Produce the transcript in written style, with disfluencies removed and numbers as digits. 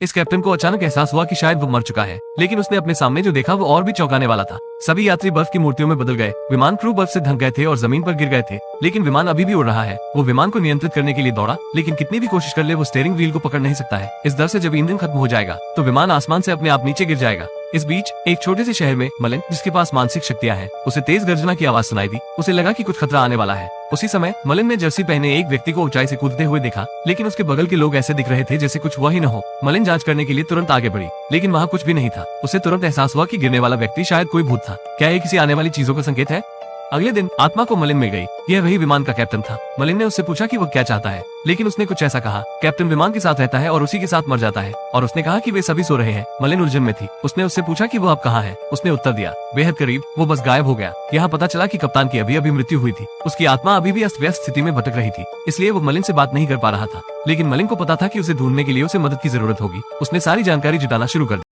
इस कैप्टन को अचानक एहसास हुआ कि शायद वो मर चुका है, लेकिन उसने अपने सामने जो देखा वो और भी चौंकाने वाला था। सभी यात्री बर्फ की मूर्तियों में बदल गए, विमान क्रू बर्फ से ढक गए थे और जमीन पर गिर गए थे, लेकिन विमान अभी भी उड़ रहा है। वो विमान को नियंत्रित करने के लिए दौड़ा, लेकिन कितनी भी कोशिश कर ले वो स्टीयरिंग व्हील को पकड़ नहीं सकता है। इस डर से जब ईंधन खत्म हो जाएगा तो विमान आसमान से अपने आप नीचे गिर जाएगा। इस बीच एक छोटे से शहर में मलिन, जिसके पास मानसिक शक्तियां हैं, उसे तेज गर्जना की आवाज सुनाई दी। उसे लगा कि कुछ खतरा आने वाला है। उसी समय मलिन ने जर्सी पहने एक व्यक्ति को ऊंचाई से कूदते हुए देखा, लेकिन उसके बगल के लोग ऐसे दिख रहे थे जैसे कुछ हुआ ही न हो। मलिन जांच करने के लिए तुरंत आगे बढ़ी, लेकिन वहाँ कुछ भी नहीं था। उसे तुरंत एहसास हुआ कि गिरने वाला व्यक्ति शायद कोई भूत था। क्या ये किसी आने वाली चीजों का संकेत है? अगले दिन आत्मा को मलिन मिल गई। यह वही विमान का कैप्टन था। मलिन ने उससे पूछा कि वो क्या चाहता है, लेकिन उसने कुछ ऐसा कहा, कैप्टन विमान के साथ रहता है और उसी के साथ मर जाता है। और उसने कहा कि वे सभी सो रहे हैं। मलिन उलझन में थी। उसने उससे पूछा कि वो अब कहाँ है। उसने उत्तर दिया, बेहद करीब, वो बस गायब हो गया। यहाँ पता चला कि कप्तान की अभी अभी मृत्यु हुई थी। उसकी आत्मा अभी भी अस्त व्यस्त स्थिति में भटक रही थी, इसलिए वो मलिन से बात नहीं कर पा रहा था। लेकिन मलिन को पता था कि उसे ढूंढने के लिए उसे मदद की जरूरत होगी। उसने सारी जानकारी जुटाना शुरू कर दी।